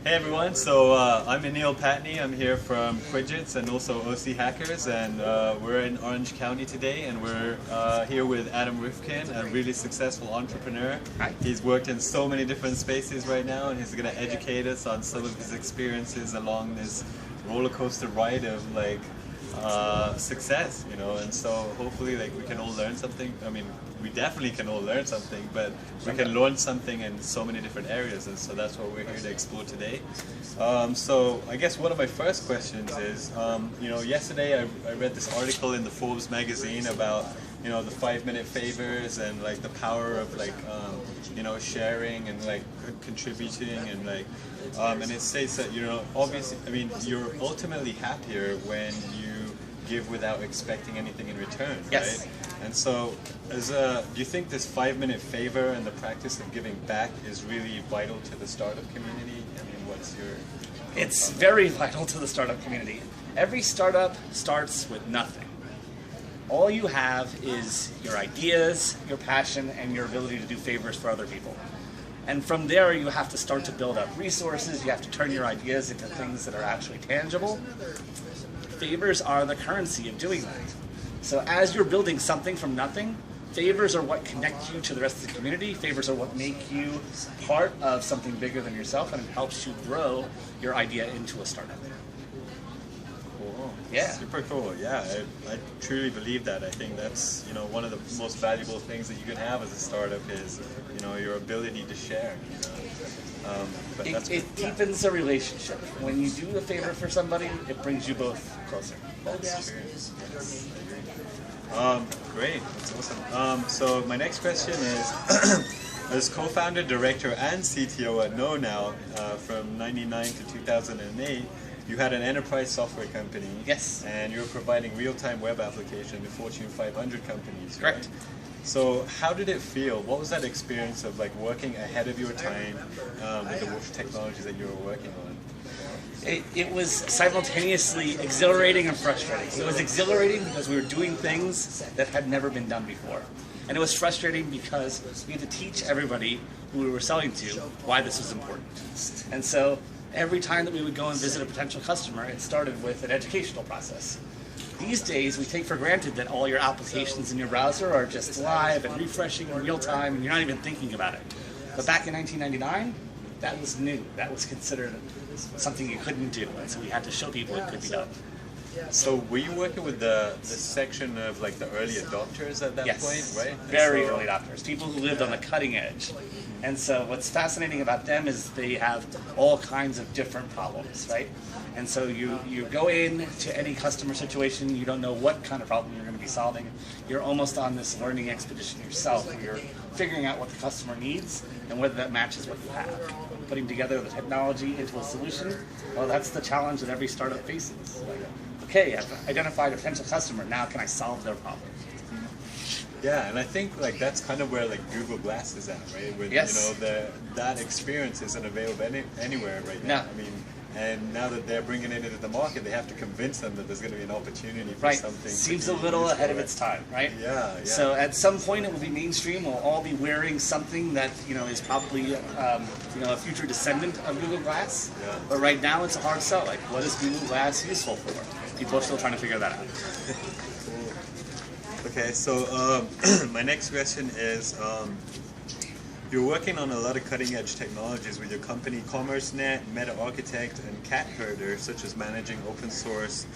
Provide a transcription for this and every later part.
Hey everyone, so I'm Anil Pattni. I'm here from QGITS and also OCHackerz, and we're in Orange County today, and we're here with Adam Rifkin, a really successful entrepreneur. Hi. He's worked in so many different spaces right now, and he's going to educate us on some of his experiences along this roller coaster ride of success, you know. And so hopefully we can all learn something. I mean, we definitely can all learn something, but we can learn something in so many different areas, and so that's what we're here to explore today. So I guess one of my first questions is, you know, yesterday I read this article in the Forbes magazine about, you know, the 5-minute favors and like the power of you know, sharing and like contributing and and it states that, you know, obviously, I mean, you're ultimately happier when you give without expecting anything in return, yes. Right? And so, do you think this 5-minute favor and the practice of giving back is really vital to the startup community? I mean, what's your... It's very vital to the startup community. Every startup starts with nothing. All you have is your ideas, your passion, and your ability to do favors for other people. And from there, you have to start to build up resources. You have to turn your ideas into things that are actually tangible. Favors are the currency of doing that. So as you're building something from nothing, favors are what connect you to the rest of the community. Favors are what make you part of something bigger than yourself, and it helps you grow your idea into a startup. Cool. Yeah. Super cool. Yeah, I truly believe that. I think that's, you know, one of the most valuable things that you can have as a startup is, you know, your ability to share. You know? It deepens a relationship. When you do a favor for somebody, it brings you both closer. That's true. Yes. Great. That's awesome. So my next question is, as co-founder, director, and CTO at KnowNow from '99 to 2008, you had an enterprise software company. Yes. And you were providing real-time web application to Fortune 500 companies. Correct. Right? So how did it feel? What was that experience of like working ahead of your time with the technologies that you were working on? It was simultaneously exhilarating and frustrating. It was exhilarating because we were doing things that had never been done before. And it was frustrating because we had to teach everybody who we were selling to why this was important. And so every time that we would go and visit a potential customer, it started with an educational process. These days, we take for granted that all your applications in your browser are just live and refreshing in real time, and you're not even thinking about it. But back in 1999, that was new. That was considered something you couldn't do, and so we had to show people it could be done. So were you working with the section of like the early adopters at that Yes, point, right? Very early adopters, people who lived on the cutting edge. And so what's fascinating about them is they have all kinds of different problems, right? And so you go in to any customer situation, you don't know what kind of problem you're going to be solving. You're almost on this learning expedition yourself, where you're figuring out what the customer needs and whether that matches what you have. Putting together the technology into a solution, well, that's the challenge that every startup faces. Like, okay, I've identified a potential customer, now can I solve their problem? Yeah, and I think like that's kind of where like Google Glass is at, right? With, yes. You know, that experience isn't available anywhere right now. No. I mean, and now that they're bringing it into the market, they have to convince them that there's going to be an opportunity for right. something. Seems a little ahead of its time, right? Yeah, yeah. So at some point it will be mainstream. We'll all be wearing something that, you know, is probably you know, a future descendant of Google Glass. Yeah. But right now it's a hard sell. Like, what is Google Glass useful for? People are still trying to figure that out. Cool. Okay, so my next question is. You're working on a lot of cutting-edge technologies with your company, CommerceNet, Meta Architect, and Cat Herder, such as managing open-source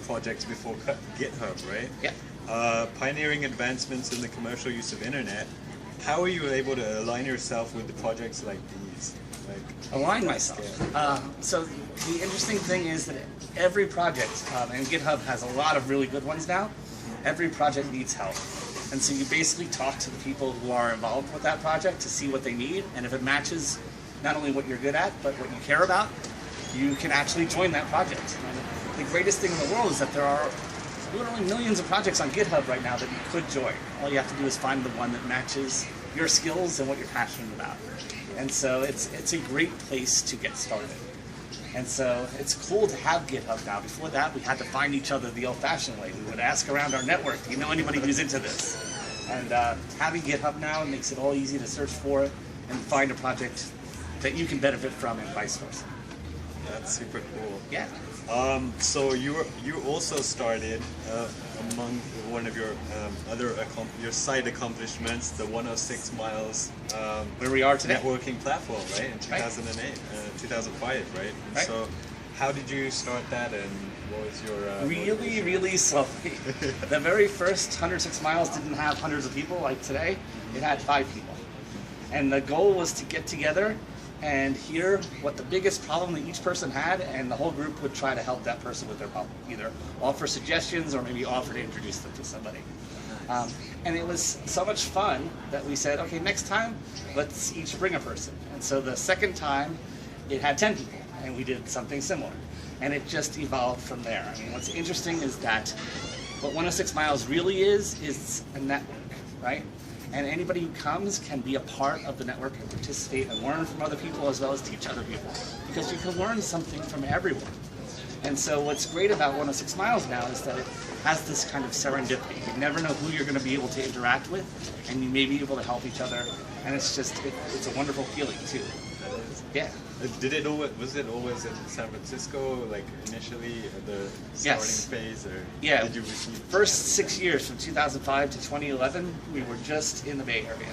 projects before GitHub, right? Yeah. Pioneering advancements in the commercial use of internet. How are you able to align yourself with the projects like these? Align myself. So the interesting thing is that every project, and GitHub has a lot of really good ones now, every project needs help. And so you basically talk to the people who are involved with that project to see what they need, and if it matches not only what you're good at, but what you care about, you can actually join that project. And the greatest thing in the world is that there are literally millions of projects on GitHub right now that you could join. All you have to do is find the one that matches your skills and what you're passionate about. And so it's a great place to get started. And so it's cool to have GitHub now. Before that, we had to find each other the old-fashioned way. We would ask around our network, do you know anybody who's into this? And having GitHub now makes it all easy to search for it and find a project that you can benefit from and vice versa. That's super cool. Yeah. So you also started among one of your your side accomplishments, the 106 Miles where we are today, networking platform, right? In 2008, 2005, right? And so how did you start that, and what was your really slowly. The very first 106 Miles didn't have hundreds of people like today. It had 5 people, and the goal was to get together and hear what the biggest problem that each person had, and the whole group would try to help that person with their problem, either offer suggestions or maybe offer to introduce them to somebody. And it was so much fun that we said, okay, next time let's each bring a person. And so the second time it had 10 people, and we did something similar, and it just evolved from there. I mean, what's interesting is that what 106 Miles really is a network, right? And anybody who comes can be a part of the network and participate and learn from other people as well as teach other people, because you can learn something from everyone. And so what's great about 106 Miles now is that it has this kind of serendipity. You never know who you're going to be able to interact with, and you may be able to help each other, and it's a wonderful feeling too. Yeah. Was it always in San Francisco, like initially at the starting phase, or did you receive? First 6 years, from 2005 to 2011, we were just in the Bay Area.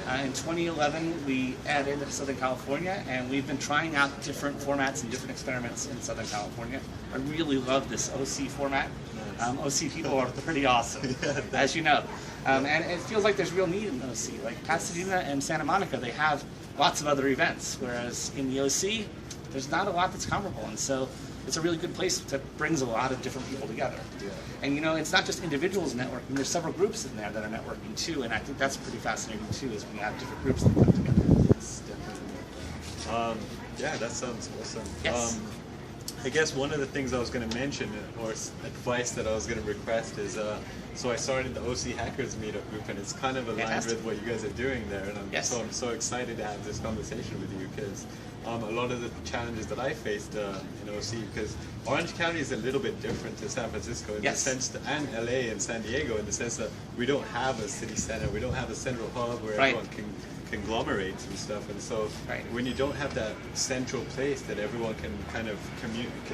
Okay. In 2011, we added Southern California, and we've been trying out different formats and different experiments in Southern California. I really love this OC format. Nice. OC people are pretty awesome, as you know. And it feels like there's real need in OC. Like Pasadena and Santa Monica, they have lots of other events, whereas in the OC, there's not a lot that's comparable, and so it's a really good place that brings a lot of different people together. Yeah. And you know, it's not just individuals networking, there's several groups in there that are networking too, and I think that's pretty fascinating too, is when you have different groups that come together. Yes, definitely. Yeah, that sounds awesome. Yes. I guess one of the things I was going to mention, or advice that I was going to request, is so I started the OCHackerz meetup group, and it's kind of aligned with what you guys are doing there, and I'm so excited to have this conversation with you, because a lot of the challenges that I faced in OC, because Orange County is a little bit different to San Francisco in the sense that, and LA and San Diego, in the sense that we don't have a city center, we don't have a central hub where everyone can conglomerate and stuff, and so when you don't have that central place that everyone can kind of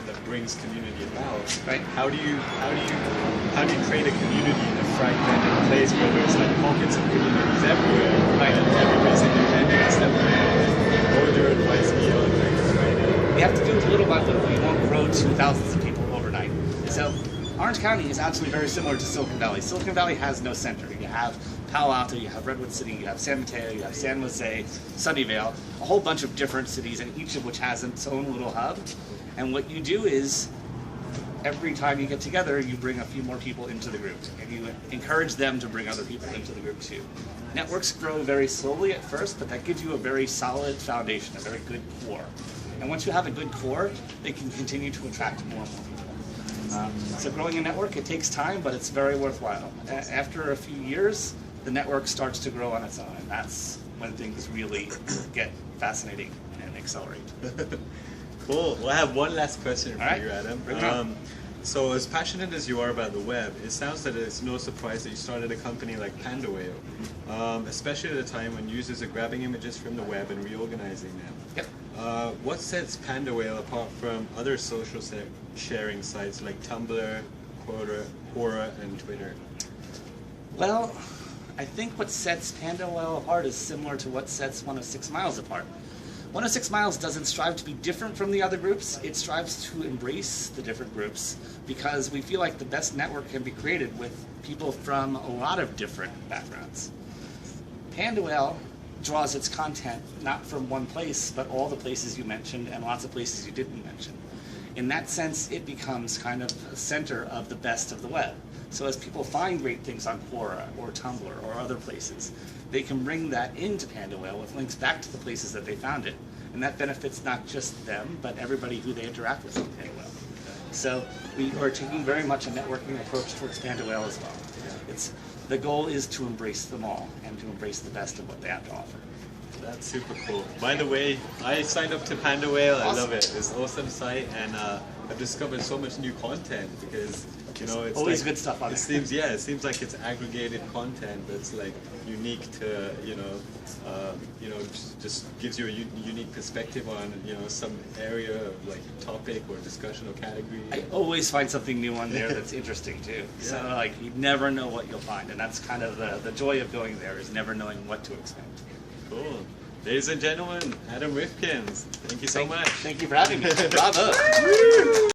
that brings community about, how do you create a community in a fragmented place where there's like pockets of communities everywhere, and everybody's independent and stuff? What would your advice be on that? We have to do it little by little. We won't grow to thousands of people overnight. So Orange County is actually very similar to Silicon Valley. Silicon Valley has no center. You have Palo Alto, you have Redwood City, you have San Mateo, you have San Jose, Sunnyvale, a whole bunch of different cities, and each of which has its own little hub. And what you do is, every time you get together, you bring a few more people into the group, and you encourage them to bring other people into the group too. Networks grow very slowly at first, but that gives you a very solid foundation, a very good core. And once you have a good core, they can continue to attract more and more people. So growing a network, it takes time, but it's very worthwhile. After a few years, the network starts to grow on its own, and that's when things really get fascinating and accelerate. Cool. Well, I have one last question for you, Adam. So as passionate as you are about the web, it sounds that it's no surprise that you started a company like PandaWhale, especially at a time when users are grabbing images from the web and reorganizing them. Yep. What sets PandaWhale apart from other social sharing sites like Tumblr, Quora, and Twitter? Well, I think what sets PandaWhale apart is similar to what sets 106 Miles apart. 106 Miles doesn't strive to be different from the other groups, it strives to embrace the different groups, because we feel like the best network can be created with people from a lot of different backgrounds. PandaWhale draws its content not from one place, but all the places you mentioned and lots of places you didn't mention. In that sense, it becomes kind of a center of the best of the web. So as people find great things on Quora or Tumblr or other places, they can bring that into PandaWhale with links back to the places that they found it. And that benefits not just them, but everybody who they interact with on PandaWhale. So we are taking very much a networking approach towards PandaWhale as well. The goal is to embrace them all and to embrace the best of what they have to offer. That's super cool. By the way, I signed up to PandaWhale. I love it. It's an awesome site, and I've discovered so much new content because it's always like, good stuff on it there. seems like it's aggregated content that's like unique to just gives you a unique perspective on some area of like topic or discussion or category. I always find something new on there that's interesting too. So like you never know what you'll find, and that's kind of the joy of going there, is never knowing what to expect. Cool. Ladies and gentlemen, Adam Rifkin, thank you so much. Thank you for having me. Bravo.